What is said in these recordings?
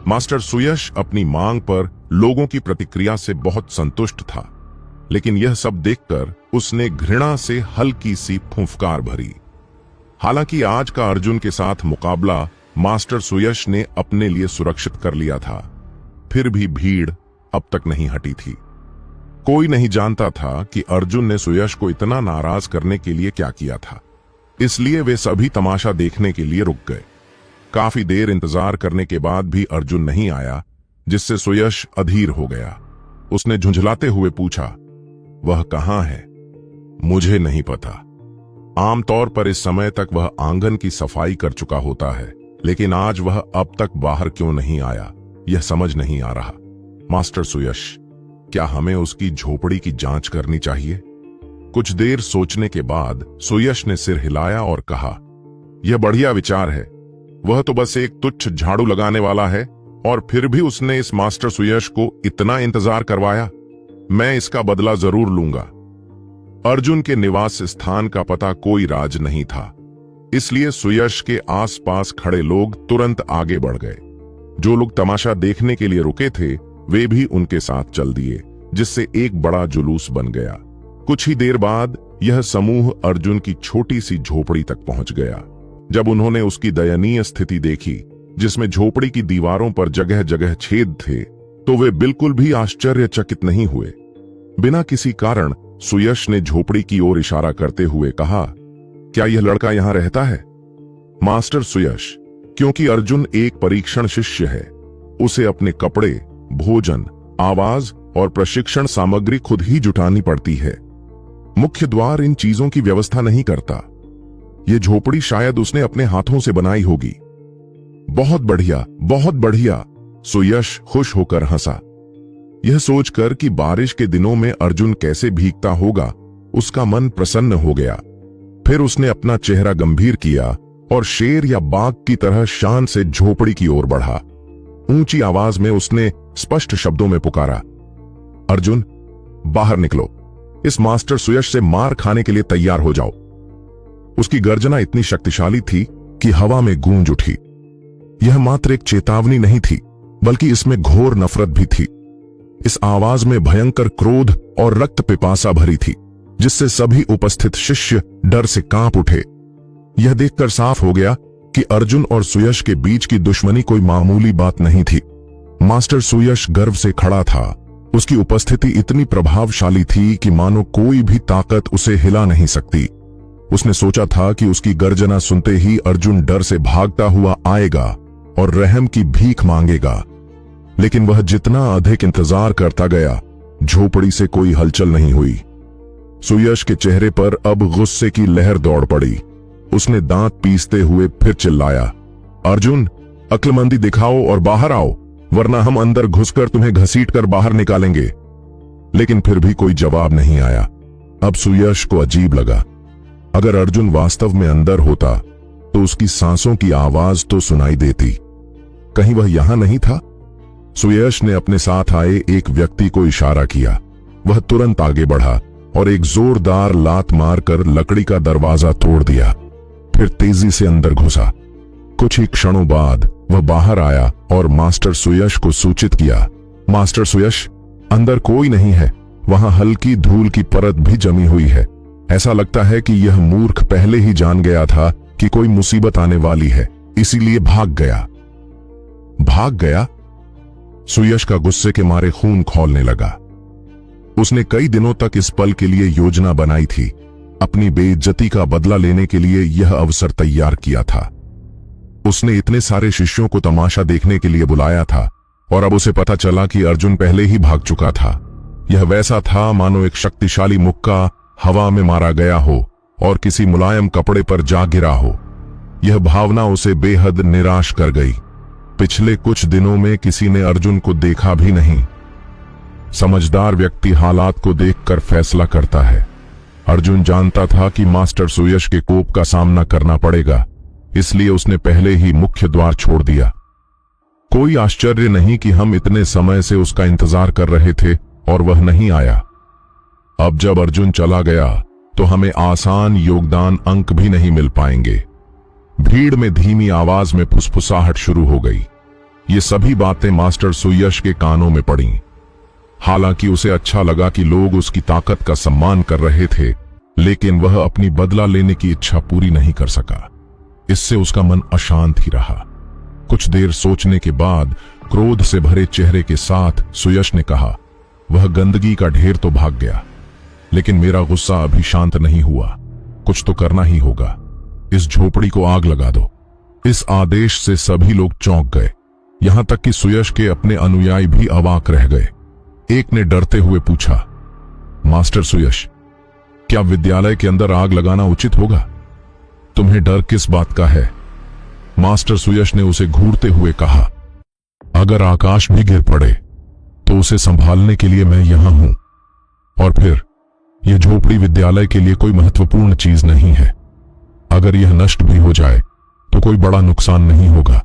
Master सुयश अपनी मांग पर लोगों की प्रतिक्रिया से बहुत संतुष्ट था, लेकिन यह सब देखकर उसने घृणा से हल्की सी फुंफकार भरी। हालांकि आज का अर्जुन के साथ मुकाबला मास्टर सुयश ने अपने लिए सुरक्षित कर लिया था, फिर भी भीड़ अब तक नहीं हटी थी। कोई नहीं जानता था कि अर्जुन ने सुयश को इतना नाराज करने के लिए क्या किया था, इसलिए वे सभी तमाशा देखने के लिए रुक गए। काफी देर इंतजार करने के बाद भी अर्जुन नहीं आया, जिससे सुयश अधीर हो गया। उसने झुंझलाते हुए पूछा, वह कहां है? मुझे नहीं पता। आमतौर पर इस समय तक वह आंगन की सफाई कर चुका होता है, लेकिन आज वह अब तक बाहर क्यों नहीं आया, यह समझ नहीं आ रहा। मास्टर सुयश, क्या हमें उसकी झोपड़ी की जांच करनी चाहिए? कुछ देर सोचने के बाद सुयश ने सिर हिलाया और कहा, यह बढ़िया विचार है। वह तो बस एक तुच्छ झाड़ू लगाने वाला है और फिर भी उसने इस मास्टर सुयश को इतना इंतजार करवाया। मैं इसका बदला जरूर लूंगा। अर्जुन के निवास स्थान का पता कोई राज नहीं था, इसलिए सुयश के आसपास खड़े लोग तुरंत आगे बढ़ गए। जो लोग तमाशा देखने के लिए रुके थे वे भी उनके साथ चल दिए, जिससे एक बड़ा जुलूस बन गया। कुछ ही देर बाद यह समूह अर्जुन की छोटी सी झोपड़ी तक पहुंच गया। जब उन्होंने उसकी दयनीय स्थिति देखी, जिसमें झोपड़ी की दीवारों पर जगह जगह छेद थे, तो वे बिल्कुल भी आश्चर्यचकित नहीं हुए। बिना किसी कारण सुयश ने झोपड़ी की ओर इशारा करते हुए कहा, क्या यह लड़का यहां रहता है? मास्टर सुयश, क्योंकि अर्जुन एक परीक्षण शिष्य है, उसे अपने कपड़े, भोजन, आवाज और प्रशिक्षण सामग्री खुद ही जुटानी पड़ती है। मुख्य द्वार इन चीजों की व्यवस्था नहीं करता। यह झोपड़ी शायद उसने अपने हाथों से बनाई होगी। बहुत बढ़िया, बहुत बढ़िया, सुयश खुश होकर हंसा। यह सोचकर कि बारिश के दिनों में अर्जुन कैसे भीगता होगा, उसका मन प्रसन्न हो गया। फिर उसने अपना चेहरा गंभीर किया और शेर या बाघ की तरह शान से झोपड़ी की ओर बढ़ा। ऊंची आवाज में उसने स्पष्ट शब्दों में पुकारा, अर्जुन, बाहर निकलो। इस मास्टर सुयश से मार खाने के लिए तैयार हो जाओ। उसकी गर्जना इतनी शक्तिशाली थी कि हवा में गूंज उठी। यह मात्र एक चेतावनी नहीं थी, बल्कि इसमें घोर नफरत भी थी। इस आवाज में भयंकर क्रोध और रक्त पिपासा भरी थी, जिससे सभी उपस्थित शिष्य डर से कांप उठे। यह देखकर साफ हो गया कि अर्जुन और सुयश के बीच की दुश्मनी कोई मामूली बात नहीं थी। मास्टर सुयश गर्व से खड़ा था। उसकी उपस्थिति इतनी प्रभावशाली थी कि मानो कोई भी ताकत उसे हिला नहीं सकती। उसने सोचा था कि उसकी गर्जना सुनते ही अर्जुन डर से भागता हुआ आएगा और रहम की भीख मांगेगा, लेकिन वह जितना अधिक इंतजार करता गया, झोपड़ी से कोई हलचल नहीं हुई। सुयश के चेहरे पर अब गुस्से की लहर दौड़ पड़ी। उसने दांत पीसते हुए फिर चिल्लाया, अर्जुन, अक्लमंदी दिखाओ और बाहर आओ, वरना हम अंदर घुसकर तुम्हें घसीटकर बाहर निकालेंगे। लेकिन फिर भी कोई जवाब नहीं आया। अब सुयश को अजीब लगा। अगर अर्जुन वास्तव में अंदर होता तो उसकी सांसों की आवाज तो सुनाई देती। कहीं वह यहां नहीं था? सुयश ने अपने साथ आए एक व्यक्ति को इशारा किया। वह तुरंत आगे बढ़ा और एक जोरदार लात मारकर लकड़ी का दरवाजा तोड़ दिया, फिर तेजी से अंदर घुसा। कुछ ही क्षणों बाद वह बाहर आया और मास्टर सुयश को सूचित किया, मास्टर सुयश, अंदर कोई नहीं है। वहां हल्की धूल की परत भी जमी हुई है। ऐसा लगता है कि यह मूर्ख पहले ही जान गया था कि कोई मुसीबत आने वाली है, इसीलिए भाग गया। भाग गया? सुयश का गुस्से के मारे खून खौलने लगा। उसने कई दिनों तक इस पल के लिए योजना बनाई थी। अपनी बेइज्जती का बदला लेने के लिए यह अवसर तैयार किया था। उसने इतने सारे शिष्यों को तमाशा देखने के लिए बुलाया था और अब उसे पता चला कि अर्जुन पहले ही भाग चुका था। यह वैसा था मानो एक शक्तिशाली मुक्का हवा में मारा गया हो और किसी मुलायम कपड़े पर जा गिरा हो। यह भावना उसे बेहद निराश कर गई। पिछले कुछ दिनों में किसी ने अर्जुन को देखा भी नहीं। समझदार व्यक्ति हालात को देखकर फैसला करता है। अर्जुन जानता था कि मास्टर सुयश के कोप का सामना करना पड़ेगा, इसलिए उसने पहले ही मुख्य द्वार छोड़ दिया। कोई आश्चर्य नहीं कि हम इतने समय से उसका इंतजार कर रहे थे और वह नहीं आया। अब जब अर्जुन चला गया तो हमें आसान योगदान अंक भी नहीं मिल पाएंगे। भीड़ में धीमी आवाज में फुसफुसाहट शुरू हो गई। ये सभी बातें मास्टर सुयश के कानों में पड़ीं। हालांकि उसे अच्छा लगा कि लोग उसकी ताकत का सम्मान कर रहे थे, लेकिन वह अपनी बदला लेने की इच्छा पूरी नहीं कर सका। इससे उसका मन अशांत ही रहा। कुछ देर सोचने के बाद क्रोध से भरे चेहरे के साथ सुयश ने कहा, वह गंदगी का ढेर तो भाग गया, लेकिन मेरा गुस्सा अभी शांत नहीं हुआ। कुछ तो करना ही होगा। इस झोपड़ी को आग लगा दो। इस आदेश से सभी लोग चौंक गए, यहां तक कि सुयश के अपने अनुयायी भी अवाक रह गए। एक ने डरते हुए पूछा, मास्टर सुयश, क्या विद्यालय के अंदर आग लगाना उचित होगा? तुम्हें डर किस बात का है? मास्टर सुयश ने उसे घूरते हुए कहा, अगर आकाश भी गिर पड़े तो उसे संभालने के लिए मैं यहां हूं। और फिर यह झोपड़ी विद्यालय के लिए कोई महत्वपूर्ण चीज नहीं है। अगर यह नष्ट भी हो जाए तो कोई बड़ा नुकसान नहीं होगा।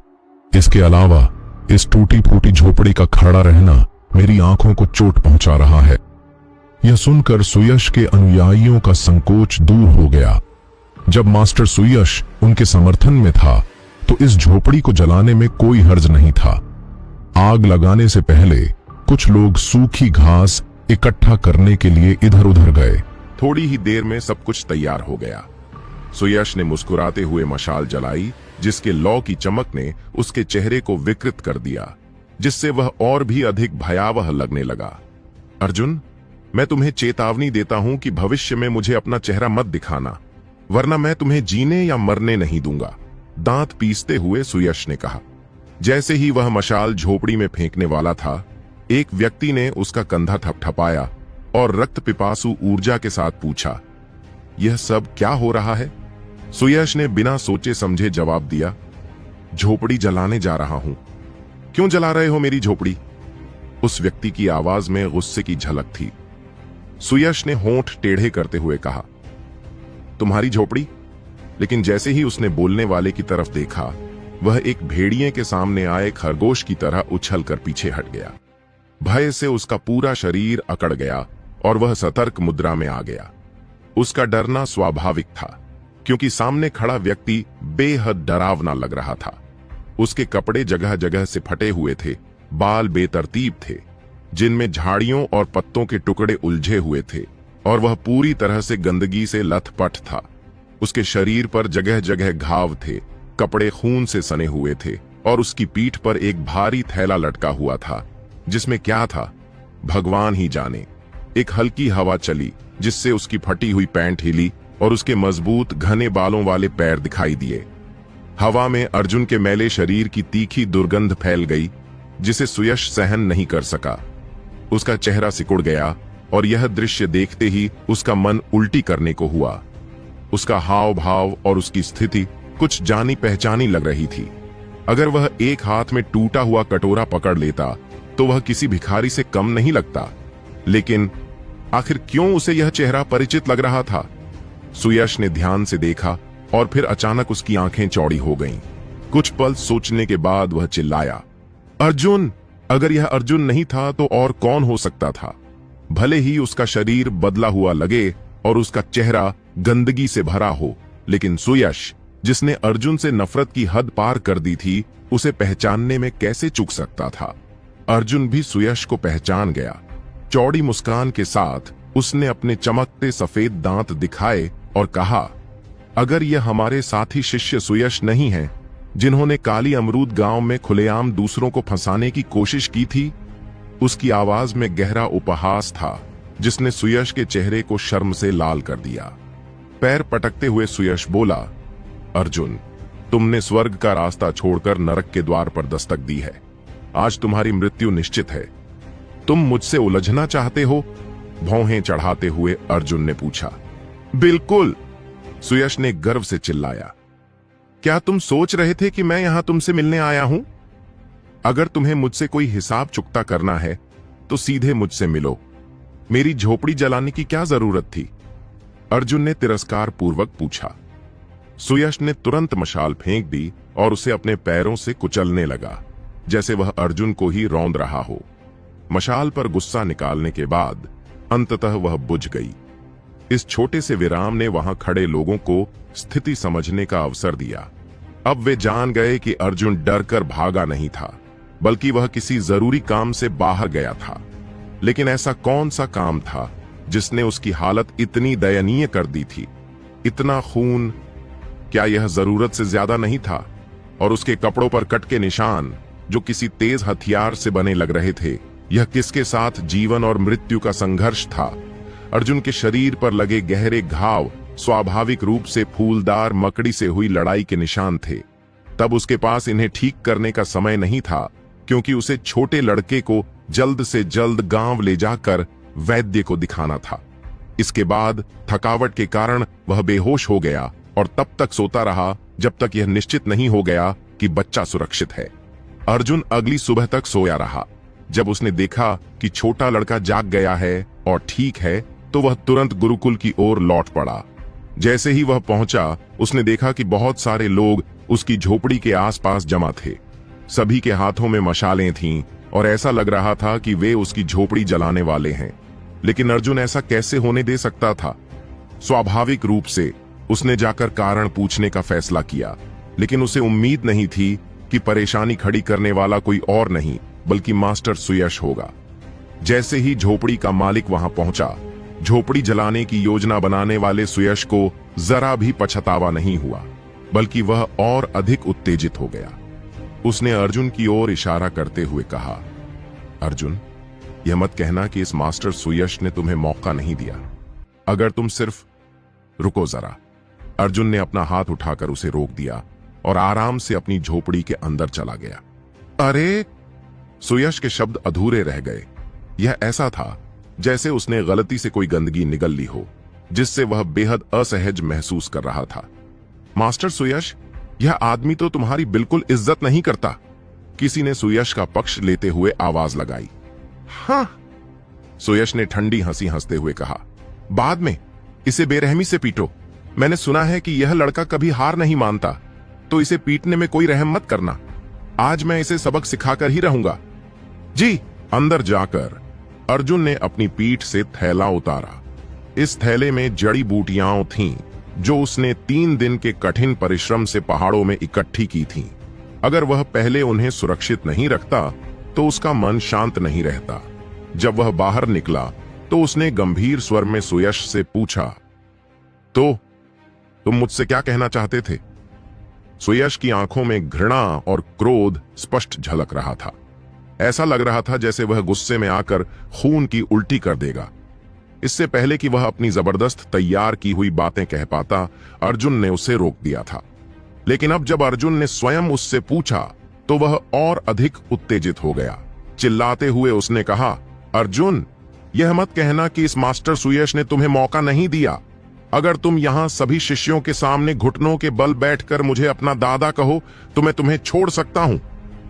इसके अलावा इस टूटी फूटी झोपड़ी का खड़ा रहना मेरी आंखों को चोट पहुंचा रहा है। यह सुनकर सुयश के अनुयायियों का संकोच दूर हो गया। जब मास्टर सुयश उनके समर्थन में था तो इस झोपड़ी को जलाने में कोई हर्ज नहीं था। आग लगाने से पहले कुछ लोग सूखी घास इकट्ठा करने के लिए इधर उधर गए। थोड़ी ही देर में सब कुछ तैयार हो गया। सुयश ने मुस्कुराते हुए मशाल जलाई, जिसके लौ की चमक ने उसके चेहरे को विकृत कर दिया, जिससे वह और भी अधिक भयावह लगने लगा। अर्जुन, मैं तुम्हें चेतावनी देता हूं कि भविष्य में मुझे अपना चेहरा मत दिखाना, वरना मैं तुम्हें जीने या मरने नहीं दूंगा, दांत पीसते हुए सुयश ने कहा। जैसे ही वह मशाल झोपड़ी में फेंकने वाला था, एक व्यक्ति ने उसका कंधा थपथपाया और रक्त पिपासु ऊर्जा के साथ पूछा, यह सब क्या हो रहा है? सुयश ने बिना सोचे समझे जवाब दिया, झोपड़ी जलाने जा रहा हूं। क्यों जला रहे हो मेरी झोपड़ी? उस व्यक्ति की आवाज में गुस्से की झलक थी। सुयश ने होंठ टेढ़े करते हुए कहा, तुम्हारी झोपड़ी? लेकिन जैसे ही उसने बोलने वाले की तरफ देखा, वह एक भेड़िए के सामने आए खरगोश की तरह उछलकर पीछे हट गया। भय से उसका पूरा शरीर अकड़ गया और वह सतर्क मुद्रा में आ गया। उसका डरना स्वाभाविक था, क्योंकि सामने खड़ा व्यक्ति बेहद डरावना लग रहा था। उसके कपड़े जगह जगह से फटे हुए थे, बाल बेतरतीब थे, जिनमें झाड़ियों और पत्तों के टुकड़े उलझे हुए थे, और वह पूरी तरह से गंदगी से लथपथ था। उसके शरीर पर जगह जगह घाव थे, कपड़े खून से सने हुए थे, और उसकी पीठ पर एक भारी थैला लटका हुआ था, जिसमें क्या था भगवान ही जाने। एक हल्की हवा चली, जिससे उसकी फटी हुई पैंट हिली और उसके मजबूत घने बालों वाले पैर दिखाई दिए। हवा में अर्जुन के मैले शरीर की तीखी दुर्गंध फैल गई, जिसे सुयश सहन नहीं कर सका। उसका चेहरा सिकुड़ गया और यह दृश्य देखते ही उसका मन उल्टी करने को हुआ। उसका हाव भाव और उसकी स्थिति कुछ जानी पहचानी लग रही थी। अगर वह एक हाथ में टूटा हुआ कटोरा पकड़ लेता तो वह किसी भिखारी से कम नहीं लगता, लेकिन आखिर क्यों उसे यह चेहरा परिचित लग रहा था? सुयश ने ध्यान से देखा और फिर अचानक उसकी आंखें चौड़ी हो गईं। कुछ पल सोचने के बाद वह चिल्लाया, अर्जुन! अगर यह अर्जुन नहीं था तो और कौन हो सकता था? भले ही उसका शरीर बदला हुआ लगे और उसका चेहरा गंदगी से भरा हो, लेकिन सुयश, जिसने अर्जुन से नफरत की हद पार कर दी थी, उसे पहचानने में कैसे चूक सकता था? अर्जुन भी सुयश को पहचान गया। चौड़ी मुस्कान के साथ उसने अपने चमकते सफेद दांत दिखाए और कहा, अगर यह हमारे साथी शिष्य सुयश नहीं है, जिन्होंने काली अमरूद गांव में खुलेआम दूसरों को फंसाने की कोशिश की थी? उसकी आवाज में गहरा उपहास था, जिसने सुयश के चेहरे को शर्म से लाल कर दिया। पैर पटकते हुए सुयश बोला, अर्जुन, तुमने स्वर्ग का रास्ता छोड़कर नरक के द्वार पर दस्तक दी है। आज तुम्हारी मृत्यु निश्चित है। तुम मुझसे उलझना चाहते हो? भौहें चढ़ाते हुए अर्जुन ने पूछा। बिल्कुल, सुयश ने गर्व से चिल्लाया। क्या तुम सोच रहे थे कि मैं यहां तुमसे मिलने आया हूं? अगर तुम्हें मुझसे कोई हिसाब चुकता करना है तो सीधे मुझसे मिलो। मेरी झोपड़ी जलाने की क्या जरूरत थी? अर्जुन ने तिरस्कार पूर्वक पूछा। सुयश ने तुरंत मशाल फेंक दी और उसे अपने पैरों से कुचलने लगा, जैसे वह अर्जुन को ही रौंद रहा हो। मशाल पर गुस्सा निकालने के बाद अंततः वह बुझ गई। इस छोटे से विराम ने वहां खड़े लोगों को स्थिति समझने का अवसर दिया। अब वे जान गए कि अर्जुन डरकर भागा नहीं था, बल्कि वह किसी जरूरी काम से बाहर गया था। लेकिन ऐसा कौन सा काम था जिसने उसकी हालत इतनी दयनीय कर दी थी? इतना खून, क्या यह जरूरत से ज्यादा नहीं था? और उसके कपड़ों पर कट के निशान जो किसी तेज हथियार से बने लग रहे थे, यह किसके साथ जीवन और मृत्यु का संघर्ष था? अर्जुन के शरीर पर लगे गहरे घाव स्वाभाविक रूप से फूलदार मकड़ी से हुई लड़ाई के निशान थे। तब उसके पास इन्हें ठीक करने का समय नहीं था, क्योंकि उसे छोटे लड़के को जल्द से जल्द गांव ले जाकर वैद्य को दिखाना था। इसके बाद थकावट के कारण वह बेहोश हो गया और तब तक सोता रहा जब तक यह निश्चित नहीं हो गया कि बच्चा सुरक्षित है। अर्जुन अगली सुबह तक सोया रहा। जब उसने देखा कि छोटा लड़का जाग गया है और ठीक है, तो वह तुरंत गुरुकुल की ओर लौट पड़ा। जैसे ही वह पहुंचा, उसने देखा कि बहुत सारे लोग उसकी झोपड़ी के आसपास जमा थे। सभी के हाथों में मशालें थीं और ऐसा लग रहा था कि वे उसकी झोपड़ी जलाने वाले हैं। लेकिन अर्जुन ऐसा कैसे होने दे सकता था? स्वाभाविक रूप से उसने जाकर कारण पूछने का फैसला किया, लेकिन उसे उम्मीद नहीं थी कि परेशानी खड़ी करने वाला कोई और नहीं बल्कि मास्टर सुयश होगा। जैसे ही झोपड़ी का मालिक वहां पहुंचा, झोपड़ी जलाने की योजना बनाने वाले सुयश को जरा भी पछतावा नहीं हुआ, बल्कि वह और अधिक उत्तेजित हो गया। उसने अर्जुन की ओर इशारा करते हुए कहा, अर्जुन, यह मत कहना कि इस मास्टर सुयश ने तुम्हें मौका नहीं दिया। अगर तुम सिर्फ रुको जरा। अर्जुन ने अपना हाथ उठाकर उसे रोक दिया और आराम से अपनी झोपड़ी के अंदर चला गया। अरे! सुयश के शब्द अधूरे रह गए। यह ऐसा था जैसे उसने गलती से कोई गंदगी निगल ली हो, जिससे वह बेहद असहज महसूस कर रहा था। मास्टर सुयश, यह आदमी तो तुम्हारी बिल्कुल इज्जत नहीं करता। किसी ने सुयश का पक्ष लेते हुए आवाज लगाई। हाँ, सुयश ने ठंडी हंसी हंसते हुए कहा, बाद में इसे बेरहमी से पीटो। मैंने सुना है कि यह लड़का कभी हार नहीं मानता, तो इसे पीटने में कोई रहम मत करना। आज मैं इसे सबक सिखाकर ही रहूंगा। जी। अंदर जाकर अर्जुन ने अपनी पीठ से थैला उतारा। इस थैले में जड़ी बूटियां थीं जो उसने 3 दिन के कठिन परिश्रम से पहाड़ों में इकट्ठी की थीं। अगर वह पहले उन्हें सुरक्षित नहीं रखता तो उसका मन शांत नहीं रहता। जब वह बाहर निकला तो उसने गंभीर स्वर में सुयश से पूछा, तो तुम मुझसे क्या कहना चाहते थे? सुयश की आंखों में घृणा और क्रोध स्पष्ट झलक रहा था। ऐसा लग रहा था जैसे वह गुस्से में आकर खून की उल्टी कर देगा। इससे पहले कि वह अपनी जबरदस्त तैयार की हुई बातें कह पाता, अर्जुन ने उसे रोक दिया था। लेकिन अब जब अर्जुन ने स्वयं उससे पूछा तो वह और अधिक उत्तेजित हो गया। चिल्लाते हुए उसने कहा, अर्जुन, यह मत कहना कि इस मास्टर सुयश ने तुम्हें मौका नहीं दिया। अगर तुम यहां सभी शिष्यों के सामने घुटनों के बल बैठकर मुझे अपना दादा कहो तो मैं तुम्हें छोड़ सकता हूं,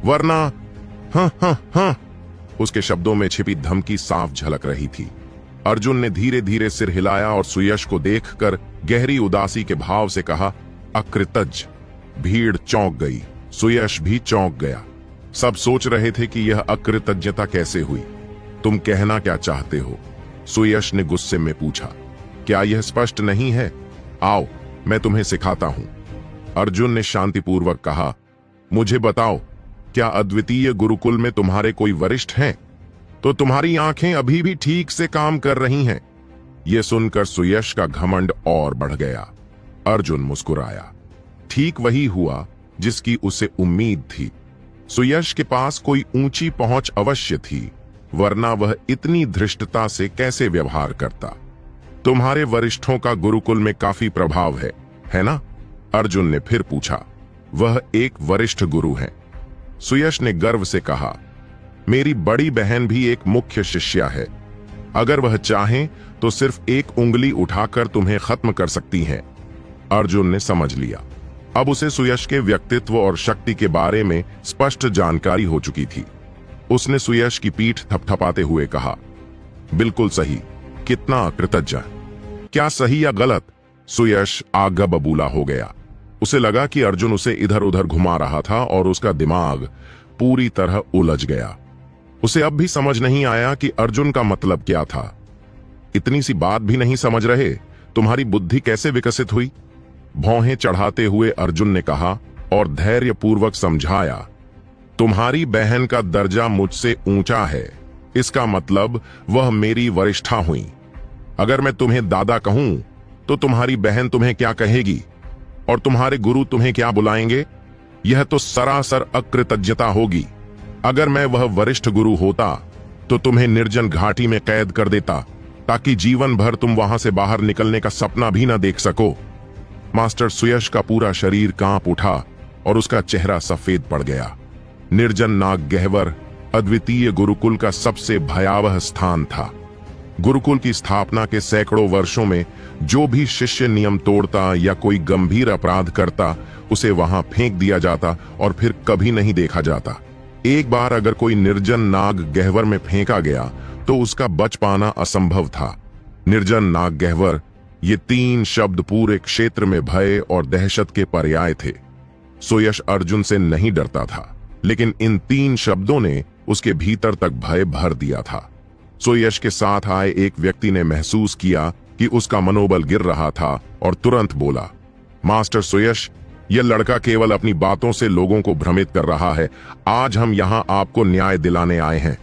वरना हाँ हाँ हाँ। उसके शब्दों में छिपी धमकी साफ झलक रही थी। अर्जुन ने धीरे धीरे सिर हिलाया और सुयश को देखकर गहरी उदासी के भाव से कहा, अकृतज्ञ। भीड़ चौंक गई, सुयश भी चौंक गया। सब सोच रहे थे कि यह अकृतज्ञता कैसे हुई। तुम कहना क्या चाहते हो? सुयश ने गुस्से में पूछा। क्या यह स्पष्ट नहीं है? आओ, मैं तुम्हें सिखाता हूं। अर्जुन ने शांतिपूर्वक कहा, मुझे बताओ, क्या अद्वितीय गुरुकुल में तुम्हारे कोई वरिष्ठ हैं? तो तुम्हारी आंखें अभी भी ठीक से काम कर रही हैं। यह सुनकर सुयश का घमंड और बढ़ गया। अर्जुन मुस्कुराया। ठीक वही हुआ जिसकी उसे उम्मीद थी। सुयश के पास कोई ऊंची पहुंच अवश्य थी, वरना वह इतनी धृष्टता से कैसे व्यवहार करता। तुम्हारे वरिष्ठों का गुरुकुल में काफी प्रभाव है ना? अर्जुन ने फिर पूछा। वह एक वरिष्ठ गुरु हैं। सुयश ने गर्व से कहा, मेरी बड़ी बहन भी एक मुख्य शिष्या है। अगर वह चाहें तो सिर्फ एक उंगली उठाकर तुम्हें खत्म कर सकती हैं। अर्जुन ने समझ लिया। अब उसे सुयश के व्यक्तित्व और शक्ति के बारे में स्पष्ट जानकारी हो चुकी थी। उसने सुयश की पीठ थपथपाते हुए कहा, बिल्कुल सही। कितना कृतज्ञ। क्या सही या गलत? सुयश आगा बबूला हो गया। उसे लगा कि अर्जुन उसे इधर उधर घुमा रहा था और उसका दिमाग पूरी तरह उलझ गया। उसे अब भी समझ नहीं आया कि अर्जुन का मतलब क्या था। इतनी सी बात भी नहीं समझ रहे? तुम्हारी बुद्धि कैसे विकसित हुई? भौहें चढ़ाते हुए अर्जुन ने कहा और धैर्यपूर्वक समझाया, तुम्हारी बहन का दर्जा मुझसे ऊंचा है, इसका मतलब वह मेरी वरिष्ठा हुई। अगर मैं तुम्हें दादा कहूं तो तुम्हारी बहन तुम्हें क्या कहेगी और तुम्हारे गुरु तुम्हें क्या बुलाएंगे? यह तो सरासर अकृतज्ञता होगी। अगर मैं वह वरिष्ठ गुरु होता तो तुम्हें निर्जन घाटी में कैद कर देता ताकि जीवन भर तुम वहां से बाहर निकलने का सपना भी न देख सको। मास्टर सुयश का पूरा शरीर कांप उठा और उसका चेहरा सफेद पड़ गया। निर्जन नाग गह्वर अद्वितीय गुरुकुल का सबसे भयावह स्थान था। गुरुकुल की स्थापना के सैकड़ों वर्षों में जो भी शिष्य नियम तोड़ता या कोई गंभीर अपराध करता उसे वहां फेंक दिया जाता और फिर कभी नहीं देखा जाता। एक बार अगर कोई निर्जन नाग गह्वर में फेंका गया तो उसका बच पाना असंभव था। निर्जन नाग गह्वर, ये 3 शब्द पूरे क्षेत्र में भय और दहशत के पर्याय थे। सुयश अर्जुन से नहीं डरता था, लेकिन इन 3 शब्दों ने उसके भीतर तक भय भर दिया था। सुयश के साथ आए एक व्यक्ति ने महसूस किया कि उसका मनोबल गिर रहा था और तुरंत बोला, मास्टर सुयश, यह लड़का केवल अपनी बातों से लोगों को भ्रमित कर रहा है। आज हम यहां आपको न्याय दिलाने आए हैं।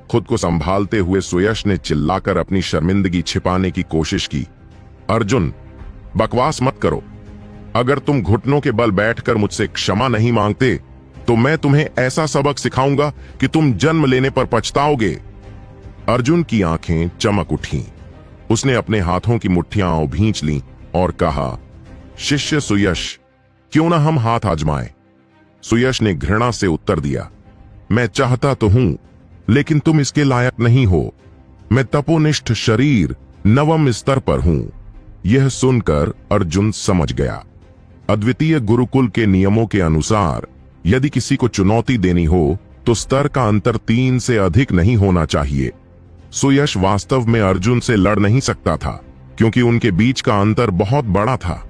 खुद को संभालते हुए सुयश ने चिल्लाकर अपनी शर्मिंदगी छिपाने की कोशिश की। अर्जुन, बकवास मत करो। अगर तुम घुटनों के बल बैठकर मुझसे क्षमा नहीं मांगते तो मैं तुम्हें ऐसा सबक सिखाऊंगा कि तुम जन्म लेने पर पछताओगे। अर्जुन की आंखें चमक उठीं। उसने अपने हाथों की मुट्ठियां भींच लीं और कहा, शिष्य सुयश, क्यों ना हम हाथ आजमाएं? सुयश ने घृणा से उत्तर दिया, मैं चाहता तो हूं, लेकिन तुम इसके लायक नहीं हो। मैं तपोनिष्ठ शरीर नवम स्तर पर हूं। यह सुनकर अर्जुन समझ गया। अद्वितीय गुरुकुल के नियमों के अनुसार यदि किसी को चुनौती देनी हो तो स्तर का अंतर 3 से अधिक नहीं होना चाहिए। सुयश वास्तव में अर्जुन से लड़ नहीं सकता था क्योंकि उनके बीच का अंतर बहुत बड़ा था।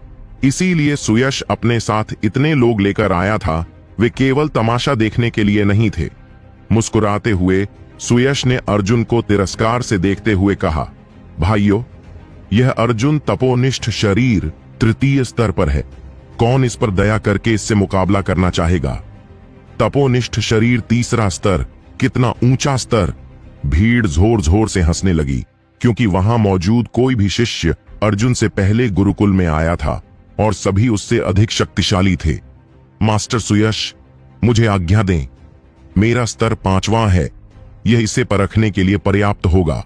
इसीलिए सुयश अपने साथ इतने लोग लेकर आया था। वे केवल तमाशा देखने के लिए नहीं थे। मुस्कुराते हुए सुयश ने अर्जुन को तिरस्कार से देखते हुए कहा, भाइयों, यह अर्जुन तपोनिष्ठ शरीर 3य स्तर पर है। कौन इस पर दया करके इससे मुकाबला करना चाहेगा? तपोनिष्ठ शरीर 3रा स्तर, कितना ऊंचा स्तर! भीड़ जोर जोर से हंसने लगी क्योंकि वहां मौजूद कोई भी शिष्य अर्जुन से पहले गुरुकुल में आया था और सभी उससे अधिक शक्तिशाली थे। मास्टर सुयश, मुझे आज्ञा दें। मेरा स्तर 5वां है। यह इसे परखने के लिए पर्याप्त होगा।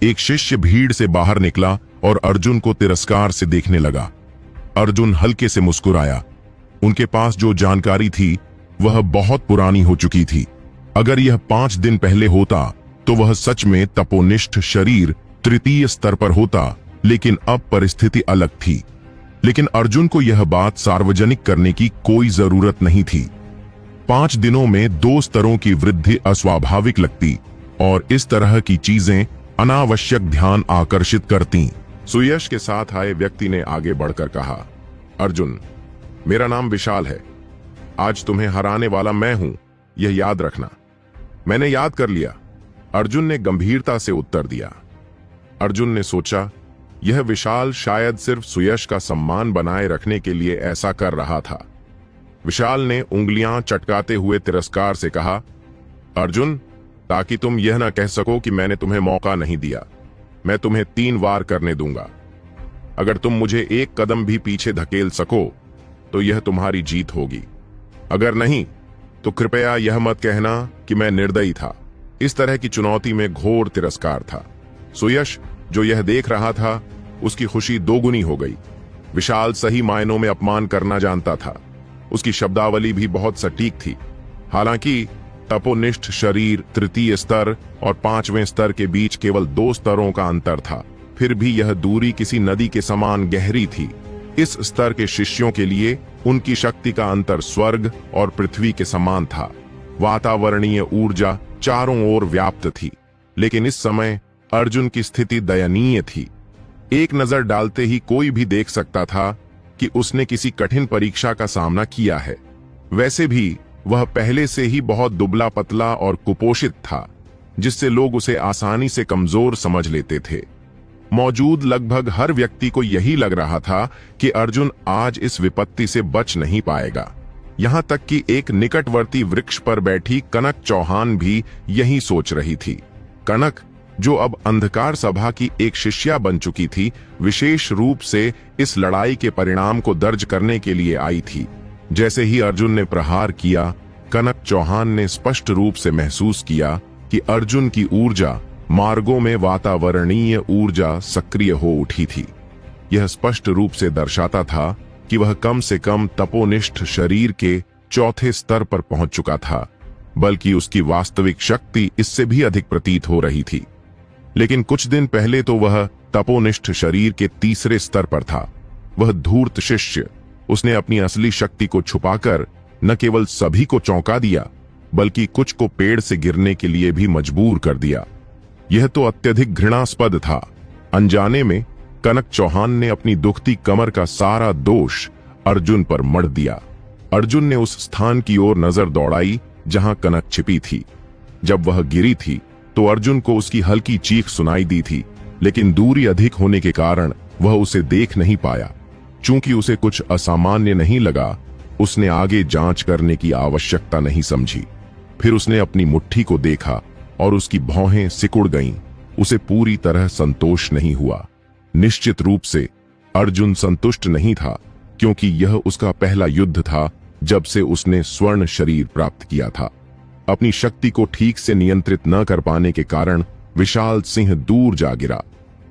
एक शिष्य भीड़ से बाहर निकला और अर्जुन को तिरस्कार से देखने लगा। अर्जुन हल्के से मुस्कुराया। उनके पास जो जानकारी थी वह बहुत पुरानी हो चुकी थी। अगर यह 5 दिन पहले होता तो वह सच में तपोनिष्ठ शरीर 3य स्तर पर होता, लेकिन अब परिस्थिति अलग थी। लेकिन अर्जुन को यह बात सार्वजनिक करने की कोई जरूरत नहीं थी। 5 दिनों में 2 स्तरों की वृद्धि अस्वाभाविक लगती और इस तरह की चीजें अनावश्यक ध्यान आकर्षित करती। सुयश के साथ आए व्यक्ति ने आगे बढ़कर कहा, अर्जुन, मेरा नाम विशाल है। आज तुम्हें हराने वाला मैं हूं, यह याद रखना। मैंने याद कर लिया, अर्जुन ने गंभीरता से उत्तर दिया। अर्जुन ने सोचा, यह विशाल शायद सिर्फ सुयश का सम्मान बनाए रखने के लिए ऐसा कर रहा था। विशाल ने उंगलियां चटकाते हुए तिरस्कार से कहा, अर्जुन, ताकि तुम यह न कह सको कि मैंने तुम्हें मौका नहीं दिया, मैं तुम्हें 3 वार करने दूंगा। अगर तुम मुझे एक कदम भी पीछे धकेल सको तो यह तुम्हारी जीत होगी। अगर नहीं तो कृपया यह मत कहना कि मैं निर्दयी था। इस तरह की चुनौती में घोर तिरस्कार था। सुयश, जो यह देख रहा था, उसकी खुशी 2 गुनी हो गई। विशाल सही मायनों में अपमान करना जानता था। उसकी शब्दावली भी बहुत सटीक थी। हालांकि तपोनिष्ठ शरीर 3य स्तर और 5वें स्तर के बीच केवल 2 स्तरों का अंतर था, फिर भी यह दूरी किसी नदी के समान गहरी थी। इस स्तर के शिष्यों के लिए उनकी शक्ति का अंतर स्वर्ग और पृथ्वी के समान था। वातावरणीय ऊर्जा चारों ओर व्याप्त थी, लेकिन इस समय अर्जुन की स्थिति दयनीय थी। एक नजर डालते ही कोई भी देख सकता था कि उसने किसी कठिन परीक्षा का सामना किया है। वैसे भी वह पहले से ही बहुत दुबला पतला और कुपोषित था, जिससे लोग उसे आसानी से कमजोर समझ लेते थे। मौजूद लगभग हर व्यक्ति को यही लग रहा था कि अर्जुन आज इस विपत्ति से बच नहीं पाएगा। यहां तक कि एक निकटवर्ती वृक्ष पर बैठी कनक चौहान भी यही सोच रही थी। कनक, जो अब अंधकार सभा की एक शिष्या बन चुकी थी, विशेष रूप से इस लड़ाई के परिणाम को दर्ज करने के लिए आई थी। जैसे ही अर्जुन ने प्रहार किया, कनक चौहान ने स्पष्ट रूप से महसूस किया कि अर्जुन की ऊर्जा, मार्गों में वातावरणीय ऊर्जा सक्रिय हो उठी थी। यह स्पष्ट रूप से दर्शाता था कि वह कम से कम तपोनिष्ठ शरीर के चौथे स्तर पर पहुंच चुका था, बल्कि उसकी वास्तविक शक्ति इससे भी अधिक प्रतीत हो रही थी। लेकिन कुछ दिन पहले तो वह तपोनिष्ठ शरीर के तीसरे स्तर पर था। वह धूर्त शिष्य, उसने अपनी असली शक्ति को छुपाकर न केवल सभी को चौंका दिया, बल्कि कुछ को पेड़ से गिरने के लिए भी मजबूर कर दिया। यह तो अत्यधिक घृणास्पद था। अनजाने में कनक चौहान ने अपनी दुखती कमर का सारा दोष अर्जुन पर मढ़ दिया। अर्जुन ने उस स्थान की ओर नजर दौड़ाई जहां कनक छिपी थी। जब वह गिरी थी तो अर्जुन को उसकी हल्की चीख सुनाई दी थी, लेकिन दूरी अधिक होने के कारण वह उसे देख नहीं पाया। चूंकि उसे कुछ असामान्य नहीं लगा, उसने आगे जांच करने की आवश्यकता नहीं समझी। फिर उसने अपनी मुट्ठी को देखा और उसकी भौहें सिकुड़ गईं। उसे पूरी तरह संतोष नहीं हुआ। निश्चित रूप से अर्जुन संतुष्ट नहीं था, क्योंकि यह उसका पहला युद्ध था जब से उसने स्वर्ण शरीर प्राप्त किया था। अपनी शक्ति को ठीक से नियंत्रित न कर पाने के कारण विशाल सिंह दूर जा गिरा।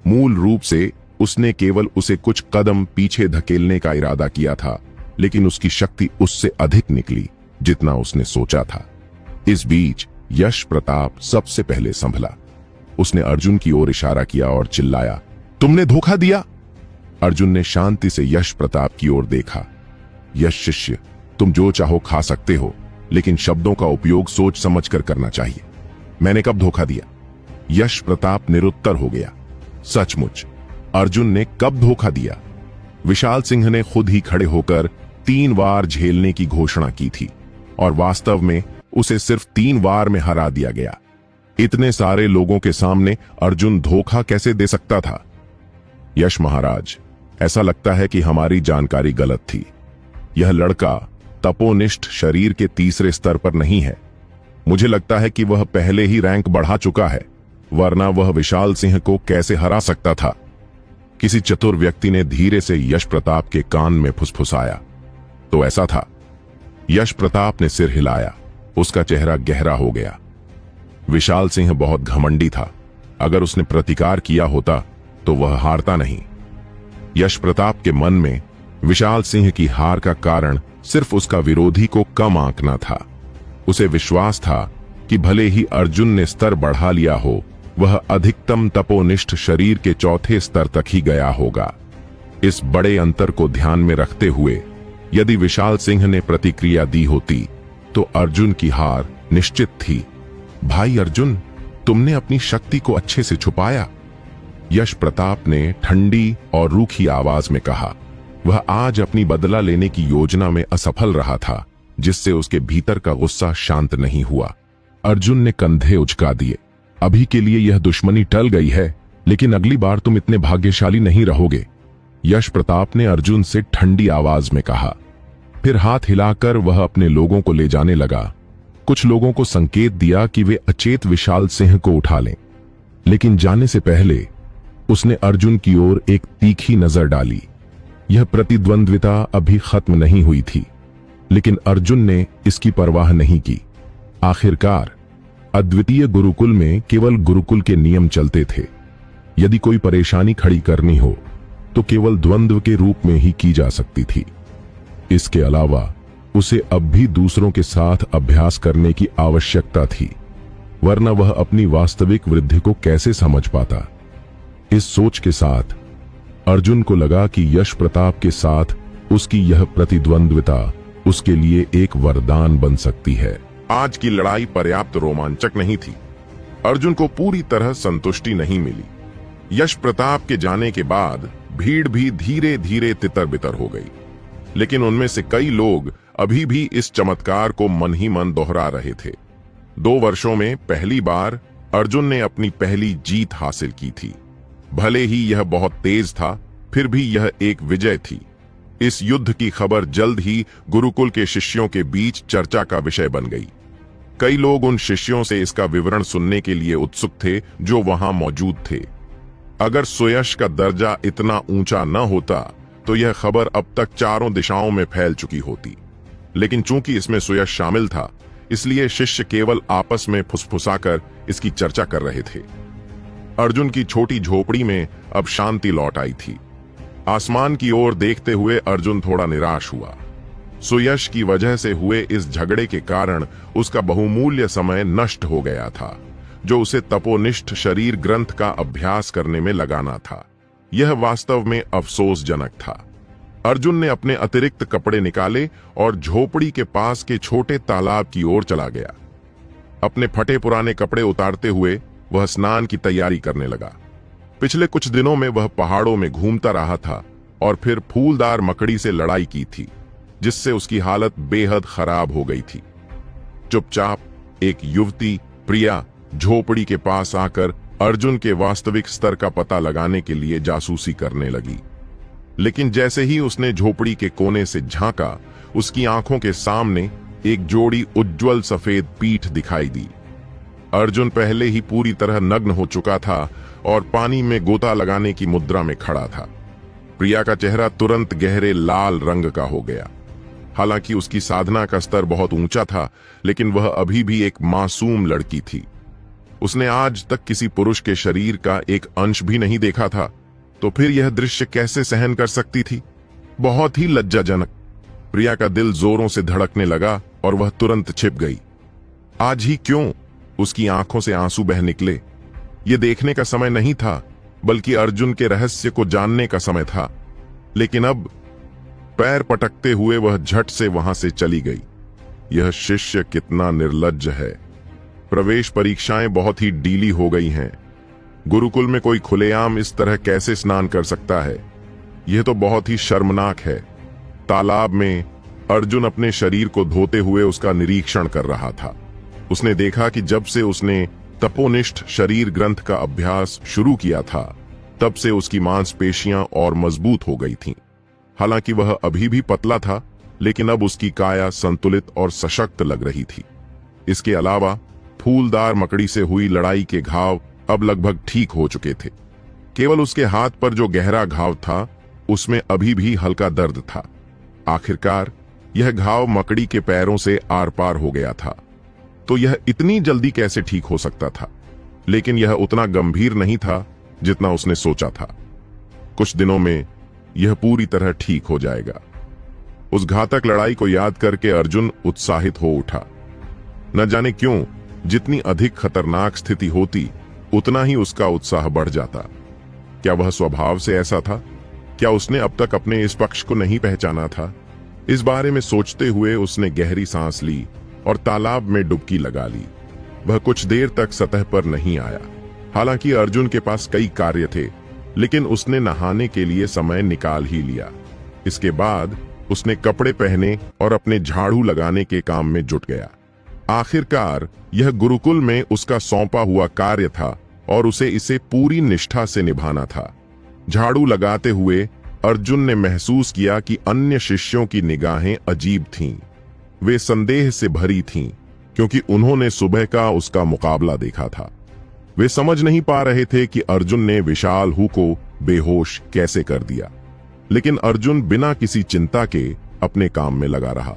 मूल रूप से उसने केवल उसे कुछ कदम पीछे धकेलने का इरादा किया था, लेकिन उसकी शक्ति उससे अधिक निकली जितना उसने सोचा था। इस बीच यश प्रताप सबसे पहले संभला। उसने अर्जुन की ओर इशारा किया और चिल्लाया, तुमने धोखा दिया। अर्जुन ने शांति से यश प्रताप की ओर देखा। यश शिष्य, तुम जो चाहो खा सकते हो, लेकिन शब्दों का उपयोग सोच समझ कर करना चाहिए। मैंने कब धोखा दिया? यश प्रताप निरुत्तर हो गया। सचमुच अर्जुन ने कब धोखा दिया? विशाल सिंह ने खुद ही खड़े होकर 3 बार झेलने की घोषणा की थी, और वास्तव में उसे सिर्फ 3 बार में हरा दिया गया। इतने सारे लोगों के सामने अर्जुन धोखा कैसे दे सकता था? यश महाराज, ऐसा लगता है कि हमारी जानकारी गलत थी। यह लड़का तपोनिष्ठ शरीर के तीसरे स्तर पर नहीं है। मुझे लगता है कि वह पहले ही रैंक बढ़ा चुका है, वरना वह विशाल सिंह को कैसे हरा सकता था? किसी चतुर व्यक्ति ने धीरे से यश प्रताप के कान में फुसफुसाया। तो ऐसा था। यश प्रताप ने सिर हिलाया। उसका चेहरा गहरा हो गया। विशाल सिंह बहुत घमंडी था। अगर उसने प्रतिकार किया होता तो वह हारता नहीं। यश प्रताप के मन में विशाल सिंह की हार का कारण सिर्फ उसका विरोधी को कम आंकना था। उसे विश्वास था कि भले ही अर्जुन ने स्तर बढ़ा लिया हो, वह अधिकतम तपोनिष्ठ शरीर के चौथे स्तर तक ही गया होगा। इस बड़े अंतर को ध्यान में रखते हुए यदि विशाल सिंह ने प्रतिक्रिया दी होती तो अर्जुन की हार निश्चित थी। भाई अर्जुन, तुमने अपनी शक्ति को अच्छे से छुपाया, यश प्रताप ने ठंडी और रूखी आवाज में कहा। वह आज अपनी बदला लेने की योजना में असफल रहा था, जिससे उसके भीतर का गुस्सा शांत नहीं हुआ। अर्जुन ने कंधे उचका दिए। अभी के लिए यह दुश्मनी टल गई है, लेकिन अगली बार तुम इतने भाग्यशाली नहीं रहोगे, यश प्रताप ने अर्जुन से ठंडी आवाज में कहा। फिर हाथ हिलाकर वह अपने लोगों को ले जाने लगा। कुछ लोगों को संकेत दिया कि वे अचेत विशाल सिंह को उठा लें, लेकिन जाने से पहले उसने अर्जुन की ओर एक तीखी नजर डाली। यह प्रतिद्वंद्विता अभी खत्म नहीं हुई थी, लेकिन अर्जुन ने इसकी परवाह नहीं की। आखिरकार अद्वितीय गुरुकुल में केवल गुरुकुल के नियम चलते थे। यदि कोई परेशानी खड़ी करनी हो तो केवल द्वंद्व के रूप में ही की जा सकती थी। इसके अलावा उसे अब भी दूसरों के साथ अभ्यास करने की आवश्यकता थी, वरना वह अपनी वास्तविक वृद्धि को कैसे समझ पाता। इस सोच के साथ अर्जुन को लगा कि यश प्रताप के साथ उसकी यह प्रतिद्वंद्विता उसके लिए एक वरदान बन सकती है। आज की लड़ाई पर्याप्त रोमांचक नहीं थी। अर्जुन को पूरी तरह संतुष्टि नहीं मिली। यश प्रताप के जाने के बाद भीड़ भी धीरे धीरे तितर बितर हो गई, लेकिन उनमें से कई लोग अभी भी इस चमत्कार को मन ही मन दोहरा रहे थे। 2 वर्षों में पहली बार अर्जुन ने अपनी पहली जीत हासिल की थी। भले ही यह बहुत तेज था, फिर भी यह एक विजय थी। इस युद्ध की खबर जल्द ही गुरुकुल के शिष्यों के बीच चर्चा का विषय बन गई। कई लोग उन शिष्यों से इसका विवरण सुनने के लिए उत्सुक थे जो वहां मौजूद थे। अगर सुयश का दर्जा इतना ऊंचा न होता तो यह खबर अब तक चारों दिशाओं में फैल चुकी होती, लेकिन चूंकि इसमें सुयश शामिल था, इसलिए शिष्य केवल आपस में फुसफुसाकर इसकी चर्चा कर रहे थे। अर्जुन की छोटी झोपड़ी में अब शांति लौट आई थी। आसमान की ओर देखते हुए अर्जुन थोड़ा निराश हुआ। सुयश की वजह से हुए इस झगड़े के कारण उसका बहुमूल्य समय नष्ट हो गया था, जो उसे तपोनिष्ठ शरीर ग्रंथ का अभ्यास करने में लगाना था। यह वास्तव में अफसोसजनक था। अर्जुन ने अपने अतिरिक्त कपड़े निकाले और झोपड़ी के पास के छोटे तालाब की ओर चला गया। अपने फटे पुराने कपड़े उतारते हुए वह स्नान की तैयारी करने लगा। पिछले कुछ दिनों में वह पहाड़ों में घूमता रहा था और फिर फूलदार मकड़ी से लड़ाई की थी, जिससे उसकी हालत बेहद खराब हो गई थी। चुपचाप एक युवती प्रिया झोपड़ी के पास आकर अर्जुन के वास्तविक स्तर का पता लगाने के लिए जासूसी करने लगी। लेकिन जैसे ही उसने झोपड़ी के कोने से झांका, उसकी आंखों के सामने एक जोड़ी उज्ज्वल सफेद पीठ दिखाई दी। अर्जुन पहले ही पूरी तरह नग्न हो चुका था और पानी में गोता लगाने की मुद्रा में खड़ा था। प्रिया का चेहरा तुरंत गहरे लाल रंग का हो गया। हालांकि उसकी साधना का स्तर बहुत ऊंचा था, लेकिन वह अभी भी एक मासूम लड़की थी। उसने आज तक किसी पुरुष के शरीर का एक अंश भी नहीं देखा था, तो फिर यह दृश्य कैसे सहन कर सकती थी? बहुत ही लज्जाजनक। प्रिया का दिल जोरों से धड़कने लगा और वह तुरंत छिप गई। आज ही क्यों? उसकी आंखों से आंसू बह निकले। यह देखने का समय नहीं था, बल्कि अर्जुन के रहस्य को जानने का समय था। लेकिन अब पैर पटकते हुए वह झट से वहां से चली गई। यह शिष्य कितना निर्लज्ज है। प्रवेश परीक्षाएं बहुत ही ढीली हो गई हैं। गुरुकुल में कोई खुलेआम इस तरह कैसे स्नान कर सकता है? यह तो बहुत ही शर्मनाक है। तालाब में अर्जुन अपने शरीर को धोते हुए उसका निरीक्षण कर रहा था। उसने देखा कि जब से उसने तपोनिष्ठ शरीर ग्रंथ का अभ्यास शुरू किया था, तब से उसकी मांसपेशियां और मजबूत हो गई थीं। हालांकि वह अभी भी पतला था, लेकिन अब उसकी काया संतुलित और सशक्त लग रही थी। इसके अलावा फूलदार मकड़ी से हुई लड़ाई के घाव अब लगभग ठीक हो चुके थे। केवल उसके हाथ पर जो गहरा घाव था, उसमें अभी भी हल्का दर्द था। आखिरकार यह घाव मकड़ी के पैरों से आर पार हो गया था। तो यह इतनी जल्दी कैसे ठीक हो सकता था? लेकिन यह उतना गंभीर नहीं था जितना उसने सोचा था। कुछ दिनों में यह पूरी तरह ठीक हो जाएगा। उस घातक लड़ाई को याद करके अर्जुन उत्साहित हो उठा। न जाने क्यों, जितनी अधिक खतरनाक स्थिति होती, उतना ही उसका उत्साह बढ़ जाता। क्या वह स्वभाव से ऐसा था? क्या उसने अब तक अपने इस पक्ष को नहीं पहचाना था? इस बारे में सोचते हुए उसने गहरी सांस ली और तालाब में डुबकी लगा ली। वह कुछ देर तक सतह पर नहीं आया। हालांकि अर्जुन के पास कई कार्य थे, लेकिन उसने नहाने के लिए समय निकाल ही लिया। इसके बाद उसने कपड़े पहने और अपने झाड़ू लगाने के काम में जुट गया। आखिरकार यह गुरुकुल में उसका सौंपा हुआ कार्य था और उसे इसे पूरी निष्ठा से निभाना था। झाड़ू लगाते हुए अर्जुन ने महसूस किया कि अन्य शिष्यों की निगाहें अजीब थीं। वे संदेह से भरी थीं, क्योंकि उन्होंने सुबह का उसका मुकाबला देखा था। वे समझ नहीं पा रहे थे कि अर्जुन ने विशाल हु को बेहोश कैसे कर दिया। लेकिन अर्जुन बिना किसी चिंता के अपने काम में लगा रहा।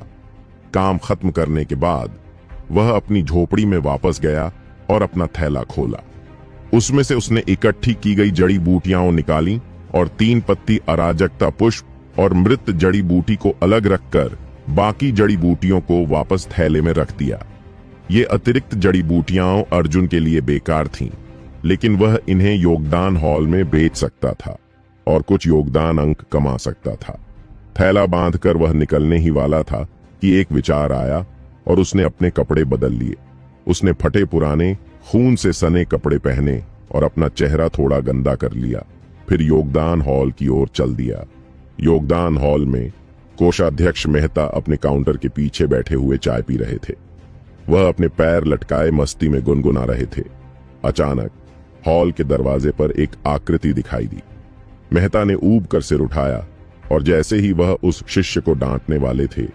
काम खत्म करने के बाद वह अपनी झोपड़ी में वापस गया और अपना थैला खोला। उसमें से उसने इकट्ठी की गई जड़ी बूटियां निकाली और 3 पत्ती अराजकता पुष्प और मृत जड़ी बूटी को अलग रखकर बाकी जड़ी बूटियों को वापस थैले में रख दिया। ये अतिरिक्त जड़ी बूटियां अर्जुन के लिए बेकार थीं, लेकिन वह इन्हें योगदान हॉल में बेच सकता था और कुछ योगदान अंक कमा सकता था। थैला बांधकर वह निकलने ही वाला था कि एक विचार आया और उसने अपने कपड़े बदल लिए। उसने फटे पुराने खून से सने कपड़े पहने और अपना चेहरा थोड़ा गंदा कर लिया। फिर योगदान हॉल की ओर चल दिया। योगदान हॉल में कोषाध्यक्ष मेहता अपने काउंटर के पीछे बैठे हुए चाय पी रहे थे। वह अपने पैर लटकाए मस्ती में गुनगुना रहे थे। अचानक हॉल के दरवाजे पर एक आकृति दिखाई दी। मेहता ने ऊब कर सिर उठाया और जैसे ही वह उस शिष्य को डांटने वाले थे,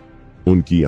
उनकी